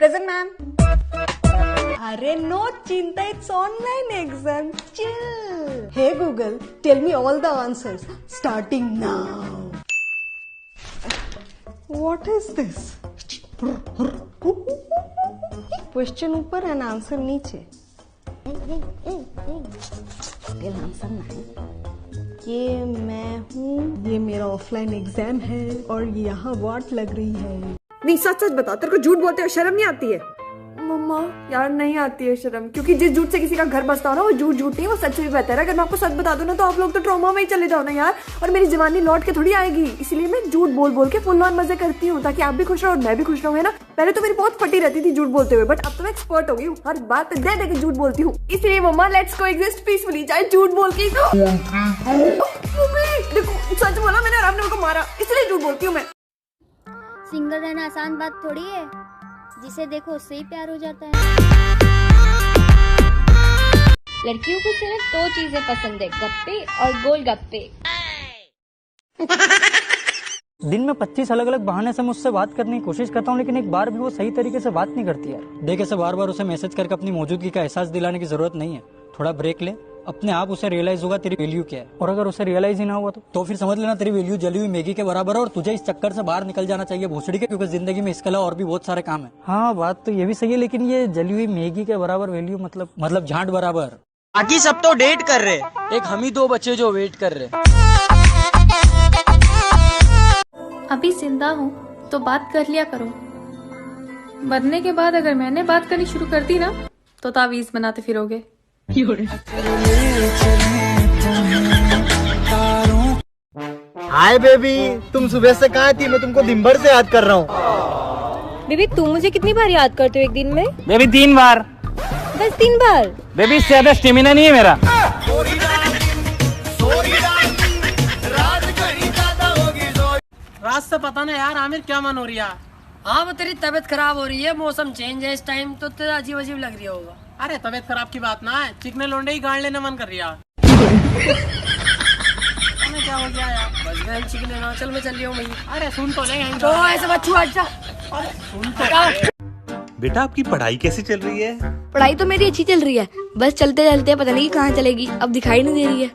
Present, ma'am. Arey, no chinta, it's online exam. Chill. Hey Google, tell me all the answers. Starting now. What is this? Question ऊपर and answer नीचे. Still answer नहीं. ये मैं हूँ, ये मेरा offline exam है और यहाँ वाट लग रही है। नहीं सच सच बता, तेरे को झूठ बोलते हो शर्म नहीं आती है? मम्मा यार नहीं आती है शर्म, क्योंकि जिस झूठ से किसी का घर बसता हो ना वो झूठ नहीं, वो सच भी बेहतर है। अगर मैं आपको सच बता दूं ना तो आप लोग तो ट्रॉमा में ही चले जाओ ना यार, और मेरी जवानी लौट के थोड़ी आएगी। इसलिए मैं झूठ बोल बोल के फुल ऑन मजे करती हूँ ताकि आप भी खुश रहो और मैं भी खुश रहूँ, है ना। पहले तो मेरी बहुत फटी रहती थी झूठ बोलते हुए, बट अब तो मैं एक्सपर्ट हो गई हूँ, हर बात पे दे के झूठ बोलती हूँ। इसलिए मम्मा लेट्स कोएग्जिस्ट पीसफुली, चाहे झूठ बोल के देखो सच बोला मैंने और आपने मेरे को मारा, इसलिए झूठ बोलती हूँ मैं। सिंगल रहना आसान बात थोड़ी है, जिसे देखो उससे ही प्यार हो जाता है। लड़कियों को सिर्फ 2 चीजें पसंद है, गप्पे और गोलगप्पे। दिन में 25 अलग अलग बहाने से मुझसे बात करने की कोशिश करता हूँ, लेकिन एक बार भी वो सही तरीके से बात नहीं करती यार। देख ऐसे बार बार उसे मैसेज करके अपनी मौजूदगी का एहसास दिलाने की जरूरत नहीं है। थोड़ा ब्रेक ले, अपने आप उसे रियलाइज होगा तेरी वैल्यू क्या है। और अगर उसे रियलाइज ही ना हुआ तो फिर समझ लेना तेरी वैल्यू जली हुई मैगी के बराबर है और तुझे इस चक्कर से बाहर निकल जाना चाहिए भोसड़ी के, क्योंकि जिंदगी में इसके अलावा और भी बहुत सारे काम है। हाँ बात तो ये भी सही है, लेकिन ये जली हुई मैगी के बराबर वैल्यू मतलब झांट बराबर। बाकी सब तो डेट कर रहे, एक हम ही 2 बच्चे जो वेट कर रहे। अभी जिंदा हूँ तो बात कर लिया करो, मरने के बाद अगर मैंने बात करनी शुरू कर दी ना तो तावीज बनाते फिरोगे। हाय बेबी, तुम सुबह से कहाँ थी? मैं तुमको दिन भर से याद कर रहा हूँ। बेबी तुम मुझे कितनी बार याद करते हो एक दिन में? बेबी 3 बार। बस 3 बार? बेबी इससे ज्यादा स्टेमिना नहीं है मेरा। रात से पता ना यार आमिर क्या मन हो रही है? हाँ वो तेरी तबीयत खराब हो रही है, मौसम चेंज है इस टाइम, तो तेरा अजीब अजीब लग रही होगा। अरे तबीयत खराब की बात ना है, चिकने लोंडे ही गाड़ लेने मन कर रही है। क्या हो गया यार? बस बहन चिकने ना, चल मैं चल रही हूँ। अरे सुन तो ले, तो ऐसे बच्चू अच्छा सुन तो। बेटा आपकी पढ़ाई कैसी चल रही है? पढ़ाई तो मेरी अच्छी चल रही है, बस चलते चलते पता नहीं कहाँ चलेगी, अब दिखाई नहीं दे रही है।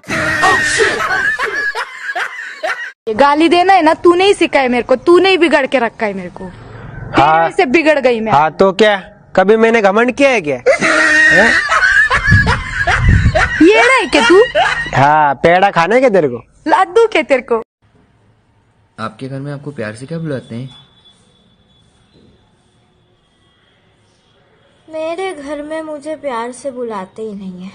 गाली देना है ना, तूने ही सिखाया मेरे को, तूने ही बिगड़ के रखा है मेरे को। हाँ से बिगड़ गई मैं। हाँ तो क्या, कभी मैंने घमंड किया है क्या? ये नहीं के तू? हाँ पेड़ा खाने के तेरे को? लाडू के तेरे को? आपके घर में आपको प्यार से क्या बुलाते हैं? मेरे घर में मुझे प्यार से बुलाते ही नहीं है।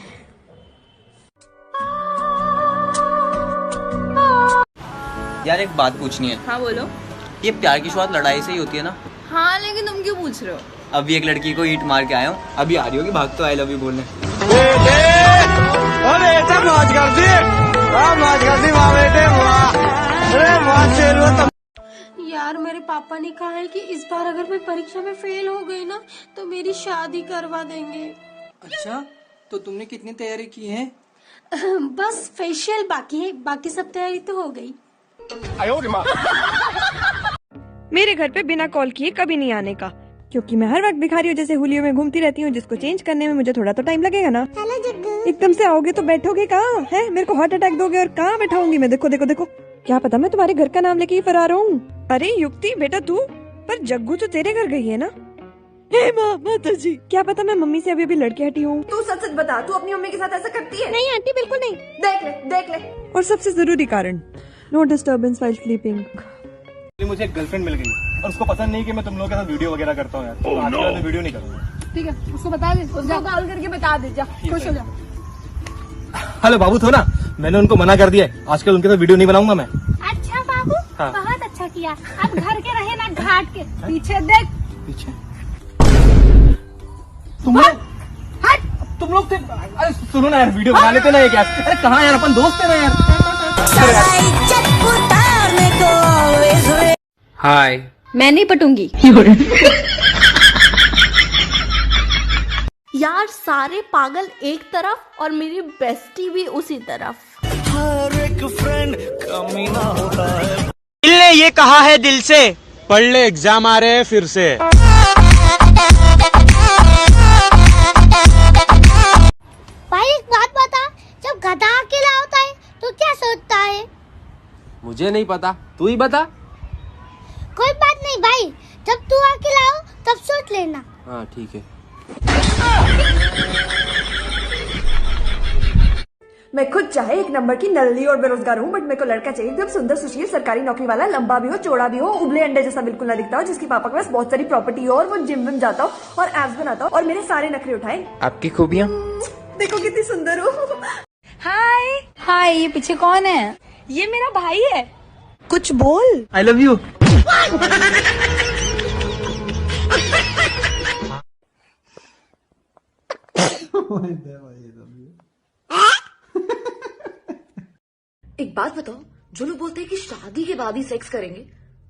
यार एक बात पूछनी है। हाँ बोलो। ये प्यार की शुरुआत लड़ाई से ही होती है ना? हाँ लेकिन तुम क्यों पूछ रहे हो? अभी एक लड़की को ईंट मार के आया हूँ, अभी आ रही होगी भाग तो आई लव यू बोलने। यार मेरे पापा ने कहा है कि इस बार अगर मैं परीक्षा में फेल हो गई ना तो मेरी शादी करवा देंगे। अच्छा तो तुमने कितनी तैयारी की है? बस फेशियल बाकी है, बाकी सब तैयारी तो हो गई। मेरे घर पे बिना कॉल किए कभी नहीं आने का, क्योंकि मैं हर वक्त भिखारियों जैसे हुलियों में घूमती रहती हूँ, जिसको चेंज करने में मुझे थोड़ा तो टाइम लगेगा ना। एकदम से आओगे तो बैठोगे कहाँ है? मेरे को हार्ट अटैक दोगे और कहाँ बैठाऊंगी मैं? देखो देखो देखो, क्या पता मैं तुम्हारे घर का नाम लेके ही फरार हूँ। अरे युक्ति बेटा तू, पर जग्गू तो तेरे घर गई है ना? हे माता जी, क्या पता मैं मम्मी से अभी अभी लड़के हटी हूँ। तू सच सच बता, तू अपनी मम्मी के साथ ऐसा करती है? नहीं आंटी बिल्कुल नहीं। देख ले। और सबसे जरूरी कारण, नो डिस्टर्बेंस व्हाइल स्लीपिंग। मुझे एक गर्लफ्रेंड मिल गई और उसको पसंद नहीं कि मैं तुम लोगों के साथ वीडियो वगैरह करता हूँ यार। तो आज के बाद मैं वीडियो नहीं करूँगा। ठीक है उसको बता दे, उसको कॉल करके बता दे, जा खुश हो जा। हेलो बाबू थो ना, मैंने उनको मना कर दिया है, आजकल उनके साथ वीडियो नहीं बनाऊंगा मैं। अच्छा बाबू, हाँ। बहुत अच्छा किया। अब घर के रहे ना घाट के। पीछे देख। पीछे तुम लोग थे। अरे सुनो ना यार, वीडियो बना लेते ना एक यार। अरे कहाँ यार, अपन दोस्त है ना यार। हाय। मैं नहीं पटूंगी। यार सारे पागल एक तरफ और मेरी बेस्टी भी उसी तरफ। हर एक फ्रेंड कमीना होता है। दिल ने ये कहा है दिल से, पढ़ ले एग्जाम आ रहे हैं फिर से। मुझे नहीं पता, तू ही बता। कोई बात नहीं भाई, जब तू आके लाओ तब सोच लेना। हाँ ठीक है। मैं खुद चाहे एक नंबर की नल्ली और बेरोजगार हूँ, बट मेरे को लड़का चाहिए एकदम सुंदर, सुशील, सरकारी नौकरी वाला, लंबा भी हो, चौड़ा भी हो, उबले अंडे जैसा बिल्कुल ना दिखता हो, जिसके पापा के पास बहुत सारी प्रॉपर्टी हो और वो जिम विम जाता हो और एब्स बनाता हो और मेरे सारे नखरे उठाए। आपकी खूबियाँ देखो कितनी सुंदर हो। हाय हाय, ये पीछे कौन है? ये मेरा भाई है। कुछ बोल। I love you. एक बात बताओ, जो लोग बोलते हैं कि शादी के बाद ही सेक्स करेंगे,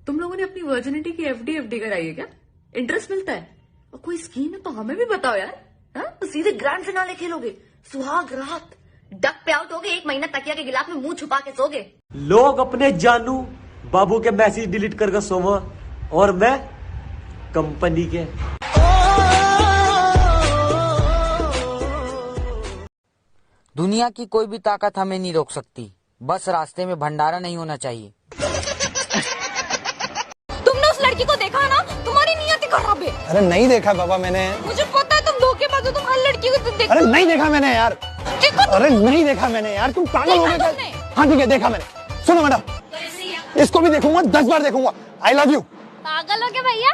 तुम लोगों ने अपनी वर्जिनिटी की एफडी कराई है क्या? इंटरेस्ट मिलता है? और कोई स्कीम है तो हमें भी बताओ यार। हाँ? तो सीधे ग्रैंड फिनाले खेलोगे, सुहाग रात, डक पे आउट होगे, 1 महीना तकिया के गिलाफ में मुंह छुपा के सोगे। लोग अपने जानू बाबू के मैसेज डिलीट कर सोमा, और मैं कंपनी के। दुनिया की कोई भी ताकत हमें नहीं रोक सकती, बस रास्ते में भंडारा नहीं होना चाहिए। तुमने उस लड़की को देखा ना? तुम्हारी नियत खराब है। अरे नहीं देखा बाबा मैंने। मुझे पता है तुम धोखेबाज हो, तुम हर लड़की को देखो। अरे नहीं देखा मैंने यार। अरे नहीं देखा मैंने यार, तुम पागल हो गए। हाँ ठीक है, देखा मैंने। सुनो मैडम, इसको भी देखूंगा, 10 बार देखूंगा। I love you. पागल हो गए भैया?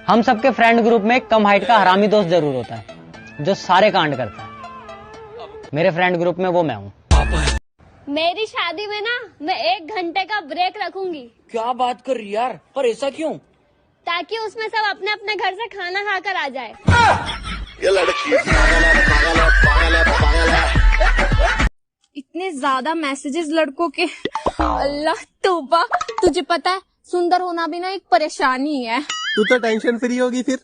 हम सबके फ्रेंड ग्रुप में एक कम हाइट का हरामी दोस्त जरूर होता है, जो सारे कांड करता है। मेरे फ्रेंड ग्रुप में वो मैं हूँ। मेरी शादी में ना मैं 1 घंटे का ब्रेक रखूंगी। क्या बात कर रही यार, पर ऐसा क्यों? ताकि उसमें सब अपने अपने घर से खाना खाकर आ जाए। ये लड़की इतने ज्यादा मैसेजेस लड़कों के, अल्लाह तौबा। तुझे पता है सुंदर होना भी ना एक परेशानी है। तू तो टेंशन फ्री होगी फिर।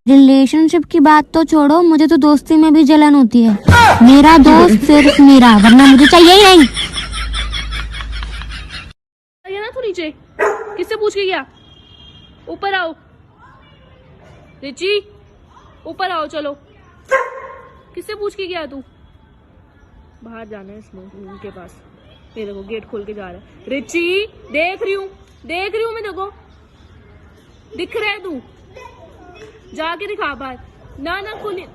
रिलेशनशिप की बात तो छोड़ो, मुझे तो दोस्ती में भी जलन होती है। मेरा दोस्त सिर्फ मेरा, वरना मुझे चाहिए ही नहीं। ना तू नीचे किससे पूछ के गया? ऊपर आओ रिची, ऊपर आओ। चलो, किससे पूछ के गया तू? बाहर जाना है इसमें, उनके पास। ये देखो गेट खोल के जा रहा है। रिची देख रही हूँ मैं, देखो दिख रहा है तू? जाके दिखा बाहर। ना खुली।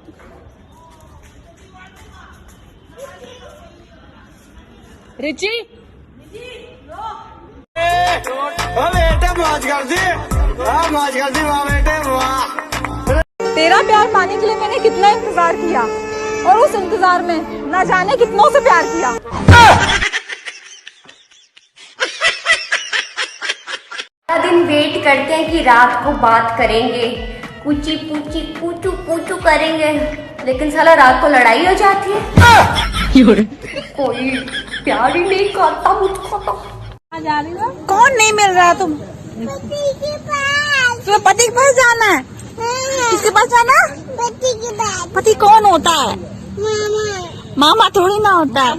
रिची बेटे मौज कर दी, मौज कर दी बेटे, वाह। तेरा प्यार पाने के लिए मैंने कितना इंतजार किया, और उस इंतजार में ना जाने कितनों से प्यार किया। पूरा दिन वेट करते हैं कि रात को बात करेंगे, पूछी पूछी पूछू पूछू करेंगे, लेकिन साला रात को लड़ाई हो जाती है। कोई प्यार ही नहीं करता मुझको तो। कौन नहीं मिल रहा? तुम्हें पति के पास जाना है? किसके पास जाना? पति के पास। पति कौन होता है? मामा थोड़ी ना होता है।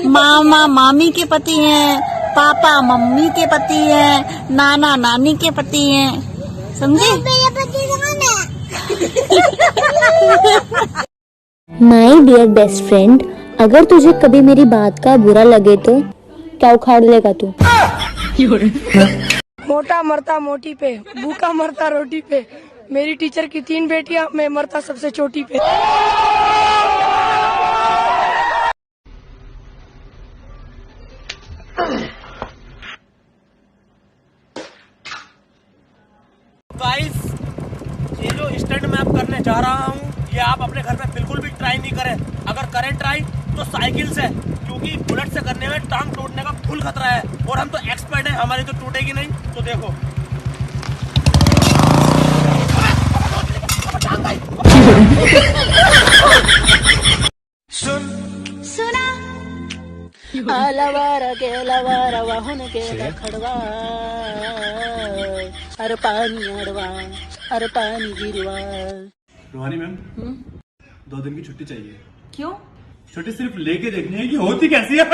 मामा मामी के पति हैं, पापा मम्मी के पति हैं, नाना नानी के पति हैं, समझे? माय डियर बेस्ट फ्रेंड, अगर तुझे कभी मेरी बात का बुरा लगे तो क्या उखाड़ लेगा तू? मोटा मरता मोटी पे, भूखा मरता रोटी पे। मेरी टीचर की 3 बेटियां, मैं मरता सबसे चोटी पे। गाइस, ये जो स्टंट मैं अब करने जा रहा हूँ, ये आप अपने घर में बिल्कुल भी ट्राई नहीं करें। अगर करें ट्राई तो साइकिल से, क्योंकि बुलेट से करने में टांग टूटने का फुल खतरा है, और हम तो एक्सपर्ट हैं, हमारी तो टूटेगी नहीं। तो देखो, सुना अलवारा के लवारा वाहन के खड़वा, हर पानी अड़वा, हर पानी गिरवा। रोहानी मैम, 2 दिन की छुट्टी चाहिए। क्यों? छुट्टी सिर्फ लेके देखनी है कि होती कैसी है।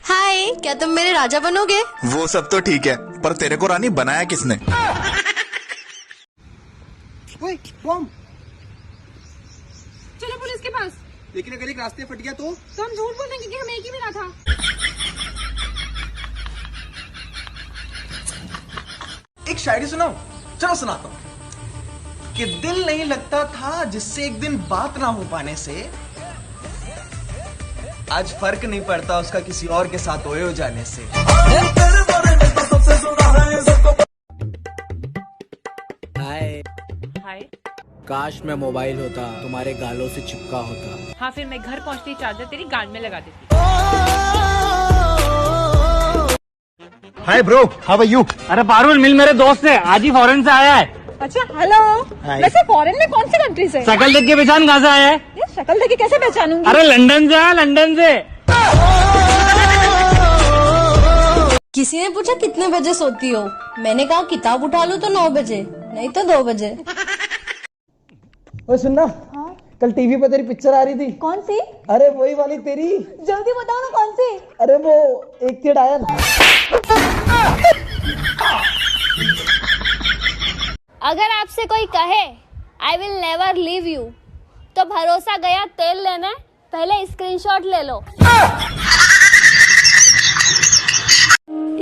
हाय, क्या क्या तुम मेरे राजा बनोगे? वो सब तो ठीक है, पर तेरे को रानी बनाया किसने? ओए, बॉम्ब। चलो पुलिस के पास। लेकिन अगर एक रास्ते फट गया तो हम झूठ बोल देंगे कि हमें एक ही मिला था। एक शायरी सुनाओ। चलो सुनाता हूँ कि दिल नहीं लगता था जिससे एक दिन बात ना हो पाने से, आज फर्क नहीं पड़ता उसका किसी और के साथ ओए हो जाने से। हाय हाय। काश मैं मोबाइल होता, तुम्हारे गालों से चिपका होता। हाँ, फिर मैं घर पहुंचती चार्जर तेरी गाल में लगा देती। Hi bro, how are you? अरे पारुल, मिल मेरे दोस्त से, आज ही फॉरेन से आया है। अच्छा, हेलो। वैसे फॉरेन में कौन सी कंट्री से? शक्ल देख के पहचान कहाँ से आया है? ये शक्ल देख के कैसे पहचानूंगी? अरे लंदन से आया, लंदन से। किसी ने पूछा कितने बजे सोती हो? मैंने कहा किताब उठा लो तो 9 बजे, नहीं तो 2 बजे। ओए सुनना, कल टीवी पे तेरी पिक्चर आ रही थी। कौन सी? अरे वही वाली तेरी। जल्दी बताओ ना कौन सी? अरे वो एक थिएटर आया ना। अगर आपसे कोई कहे I will never leave you, तो भरोसा गया तेल लेना, पहले स्क्रीनशॉट ले लो।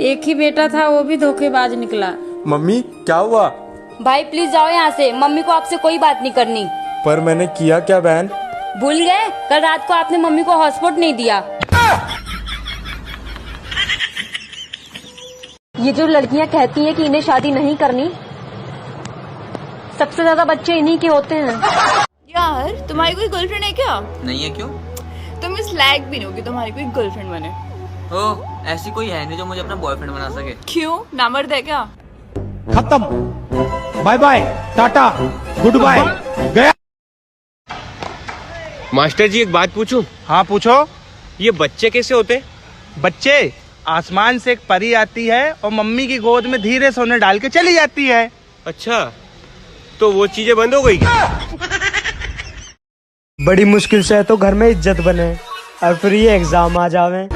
एक ही बेटा था, वो भी धोखेबाज निकला। मम्मी क्या हुआ? भाई प्लीज जाओ यहाँ से, मम्मी को आपसे कोई बात नहीं करनी। पर मैंने किया क्या बहन? भूल गए? कल रात को आपने मम्मी को हॉटस्पॉट नहीं दिया। ये जो लड़कियां कहती हैं कि इन्हें शादी नहीं करनी, सबसे ज्यादा बच्चे इन्हीं के होते हैं। यार तुम्हारी कोई गर्लफ्रेंड है क्या? नहीं है, क्यों? तुम इस लायक भी नहीं हो कि तुम्हारी कोई गर्लफ्रेंड बने। ओ, ऐसी कोई है नहीं जो मुझे अपना बॉयफ्रेंड बना सके। क्यों, नामर्द है क्या? खत्म, bye bye, tata, goodbye, गया। मास्टर जी एक बात पूछूं? हाँ पूछो। ये बच्चे कैसे होते? बच्चे आसमान से एक परी आती है और मम्मी की गोद में धीरे से उन्हें डाल के चली जाती है। अच्छा, तो वो चीजें बंद हो गई क्या? बड़ी मुश्किल से है तो घर में इज्जत बने, और फिर ये एग्जाम आ जावे।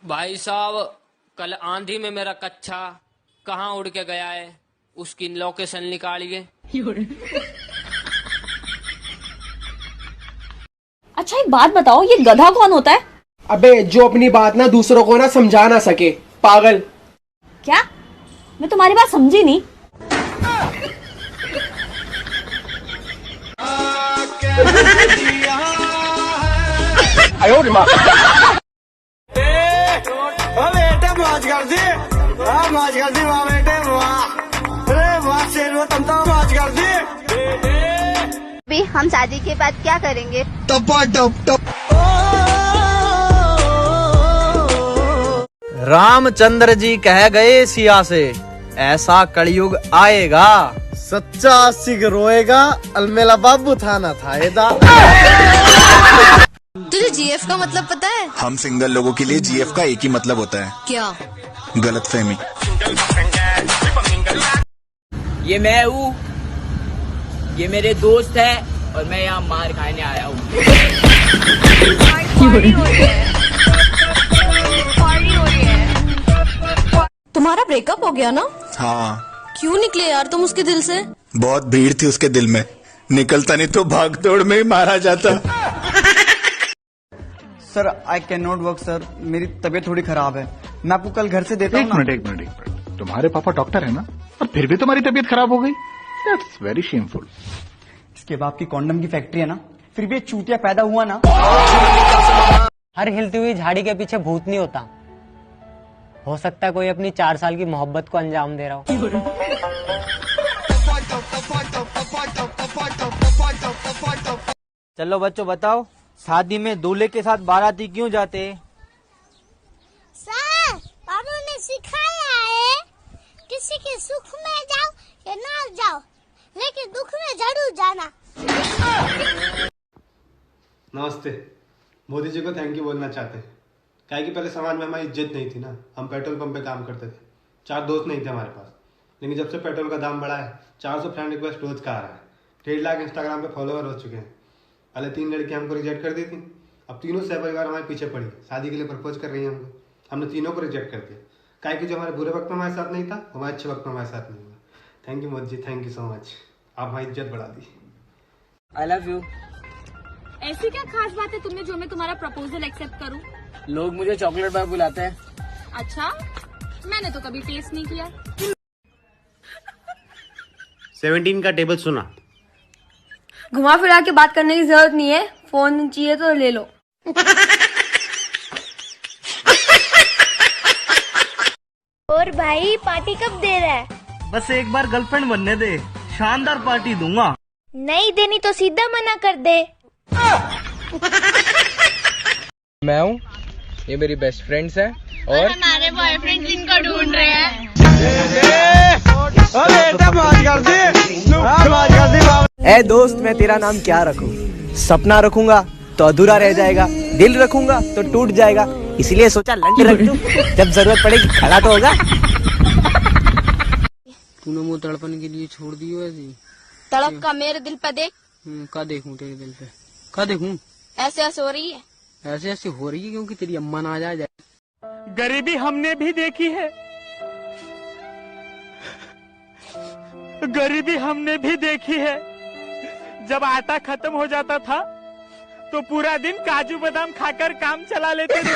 भाई साहब, कल आंधी में मेरा कच्चा कहाँ उड़ के गया है, उसकी लोकेशन निकालिए। अच्छा एक बात बताओ, ये गधा कौन होता है? अबे जो अपनी बात ना दूसरों को ना समझा ना सके, पागल। क्या? मैं तुम्हारी बात समझी नहीं। बेटे मौज कर दी, मौज कर दी वाह बेटे वाह, अरे वाह शेर तुम तो मौज कर दी। भी हम शादी के बाद क्या करेंगे? टपा टप टप। रामचंद्र जी कह गए सिया से, ऐसा कलयुग आएगा, सच्चा सिख रोएगा, अलमेला बाबू थाना थाएदा। तुझे जीएफ का मतलब पता है? हम सिंगल लोगों के लिए जीएफ का एक ही मतलब होता है। क्या? गलतफहमी। ये मैं हूँ, ये मेरे दोस्त है, और मैं यहाँ मार खाने आया हूँ। तुम्हारा ब्रेकअप हो गया ना? हाँ। क्यों निकले यार तुम उसके दिल से? बहुत भीड़ थी उसके दिल में, निकलता नहीं तो भाग दौड़ में ही मारा जाता। Sir I can not work sir, मेरी तबीयत थोड़ी खराब है, मैं आपको कल घर से देता हूँ। एक मिनट, तुम्हारे पापा डॉक्टर है ना, और फिर भी तुम्हारी तबीयत खराब हो गई? That's very shameful. इसके बाप की कॉन्डम की फैक्ट्री है ना, फिर भी एक चूतिया पैदा हुआ ना। हर हिलती हुई झाड़ी के पीछे भूत नहीं होता, हो सकता है कोई अपनी 4 साल की मोहब्बत को अंजाम दे रहा हो। चलो बच्चों बताओ, शादी में दूल्हे के साथ बाराती क्यों जाते? सर, बाबू ने सिखाया है, किसी के सुख में जाओ या ना जाओ, लेकिन दुख में जरूर जाना। नमस्ते। मोदी जी को थैंक यू बोलना चाहते हैं, क्या कि पहले समाज में हमारी इज्जत नहीं थी ना, हम पेट्रोल पंप पे काम करते थे, 4 दोस्त नहीं थे हमारे पास, लेकिन जब से पेट्रोल का दाम बढ़ा है 400 फ्रेंड रिक्वेस्ट रोज का आ रहा है, 1.5 लाख इंस्टाग्राम पे फॉलोअर हो चुके हैं। पहले 3 लड़कियां हमको रिजेक्ट कर दी थी, अब तीनों सहपरिवार हमारे पीछे पड़ी, शादी के लिए प्रपोज कर रही है हमको। हमने तीनों को रिजेक्ट कर दिया, काहे कि जो हमारे बुरे वक्त में हमारे साथ नहीं था, हमारे अच्छे वक्त में हमारे साथ नहीं हुआ। Thank you Modi ji, thank you so much, आप हमारी इज्जत बढ़ा दी। I love you. ऐसी क्या खास बात है तुमने जो मैं तुम्हारा प्रपोजल एक्सेप्ट करूं? लोग मुझे चॉकलेट बार बुलाते हैं। अच्छा, मैंने तो कभी टेस्ट नहीं किया। 17 का टेबल सुना। घुमा फिरा के बात करने की जरूरत नहीं है, फोन चाहिए तो ले लो। और भाई पार्टी कब दे रहा है? बस एक बार गर्लफ्रेंड बनने दे, शानदार पार्टी दूंगा। नहीं देनी तो सीधा मना कर दे। मैं हूँ, ये मेरी बेस्ट फ्रेंड्स है और हमारे बॉयफ्रेंड जिनको ढूंढ रहे हैं। ए दोस्त, मैं तेरा नाम क्या रखूं? सपना रखूंगा तो अधूरा रह जाएगा, दिल रखूंगा तो टूट जाएगा, इसलिए सोचा लंड रख दूं, जब जरूरत पड़ेगी खड़ा तो होगा। तूने मुँह तड़पने के लिए छोड़ दी ऐसी? तड़प का मेरे दिल पे देख। क्या देखूं तेरे दिल पे? क्या देखूं? ऐसे ऐसे हो रही है। ऐसे ऐसे हो रही है क्योंकि तेरी अम्मा ना आ जाए। गरीबी हमने भी देखी है, गरीबी हमने भी देखी है। जब आटा खत्म हो जाता था तो पूरा दिन काजू बादाम खाकर काम चला लेते थे।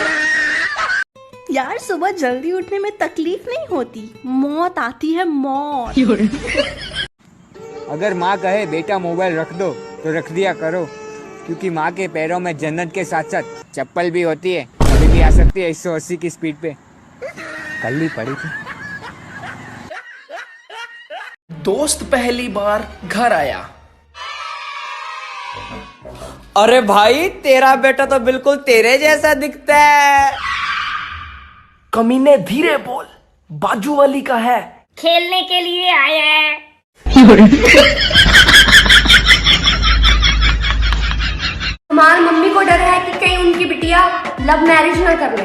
यार सुबह जल्दी उठने में तकलीफ नहीं होती, मौत आती है, मौत। अगर माँ कहे बेटा मोबाइल रख दो तो रख दिया करो, क्योंकि माँ के पैरों में जन्नत के साथ साथ चप्पल भी होती है, कभी भी आ सकती है 180 की स्पीड पे। कल ही पड़ी थी। दोस्त पहली बार घर आया। अरे भाई, तेरा बेटा तो बिल्कुल तेरे जैसा दिखता है। कमीने धीरे बोल, बाजू वाली का है। खेलने के लिए आया है। हमारी मम्मी को डर है कि कहीं उनकी बिटिया लव मैरिज ना कर ले,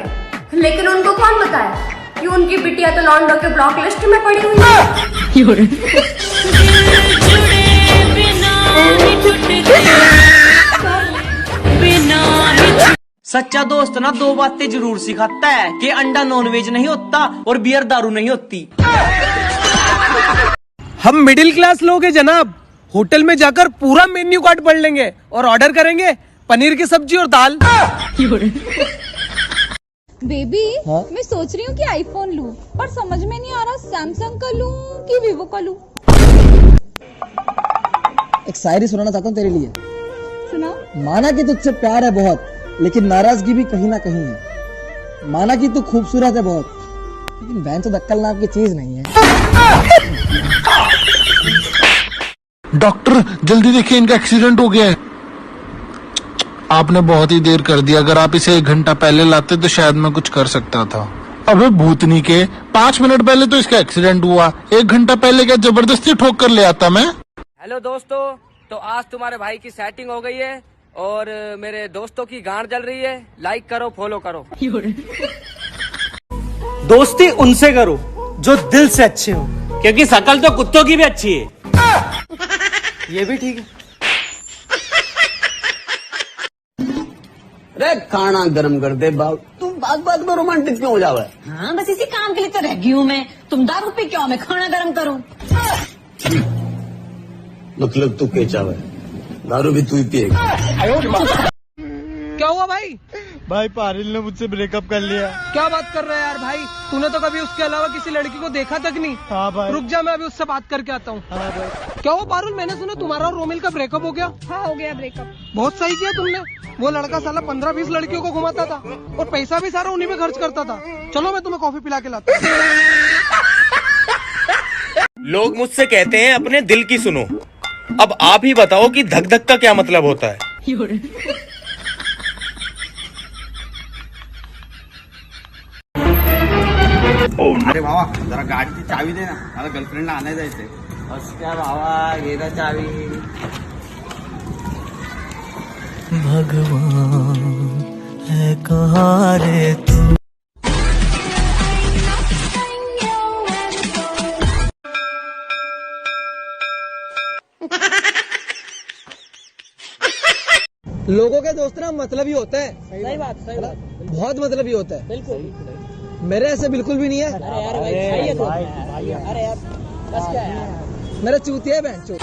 लेकिन उनको कौन बताए कि उनकी बिटिया तो लॉन्डो के ब्लॉक लिस्ट में पड़ी हुई है। सच्चा दोस्त ना दो बातें जरूर सिखाता है, कि अंडा नॉनवेज नहीं होता और बियर दारू नहीं होती। हम मिडिल क्लास लोग हैं जनाब, होटल में जाकर पूरा मेन्यू कार्ड पढ़ लेंगे और ऑर्डर करेंगे पनीर की सब्जी और दाल। बेबी, मैं सोच रही हूँ कि आईफोन लूं, पर समझ में नहीं आ रहा सैमसंग का लूं कि वीवो का लूं। एक शायरी सुनाना चाहता हूँ तेरे लिए। सुना। माना कि तुझसे प्यार है बहुत, लेकिन नाराजगी भी कहीं ना कहीं है। माना कि तू खूबसूरत है बहुत, लेकिन बहन तो अक्ल नाम की चीज नहीं है। डॉक्टर जल्दी देखिए, इनका एक्सीडेंट हो गया है। आपने बहुत ही देर कर दिया, अगर आप इसे 1 घंटा पहले लाते तो शायद मैं कुछ कर सकता था। अबे भूतनी के, 5 मिनट पहले तो इसका एक्सीडेंट हुआ, 1 घंटा पहले क्या जबरदस्ती ठोक कर ले आता मैं। हेलो दोस्तों, तो आज तुम्हारे भाई की सेटिंग हो गई है और मेरे दोस्तों की गांड जल रही है। लाइक करो, फॉलो करो। दोस्ती उनसे करो जो दिल से अच्छे हो, क्योंकि शकल तो कुत्तों की भी अच्छी है। ये भी ठीक है। अरे खाना गरम कर दे बाबू, तुम बात बात में रोमांटिक क्यों हो जावे? हाँ, बस इसी काम के लिए तो रह गई हूँ मैं। तुम दारू पी क्यों, मैं खाना गरम करूँ? मतलब तू के चावे, दारू भी तू ही पिएगा। क्या हुआ भाई? भाई पारिल ने मुझसे ब्रेकअप कर लिया। क्या बात कर रहा है यार भाई, तूने तो कभी उसके अलावा किसी लड़की को देखा तक नहीं। हाँ भाई। रुक जा, मैं अभी उससे बात करके आता हूँ। हाँ भाई। क्या हुआ पारुल, मैंने सुना तुम्हारा और रोमिल का ब्रेकअप हो गया? हाँ, हो गया ब्रेकअप। बहुत सही किया तुमने। वो लड़का साला 15-20 लड़कियों को घुमाता था और पैसा भी सारा उन्हीं में खर्च करता था। चलो मैं तुम्हें कॉफी पिला के लाता हूँ। लोग मुझसे कहते हैं अपने दिल की सुनो, अब आप ही बताओ कि धक धक का क्या मतलब होता है। अरे बाबा, जरा गाडीची चावी दे ना, मला गर्लफ्रेंडला आणायला जायचंय। बस क्या बाबा, घे ना चावी। भगवान है कहाँ रे तू। लोगों के दोस्त ना मतलब ही होते हैं। सही बात बहुत मतलब ही होता है। बिल्कुल। मेरे ऐसे बिल्कुल भी नहीं है। अरे यार भाई सही है तो। अरे यार बस क्या यार, मेरा चूतिया है बहन चूत।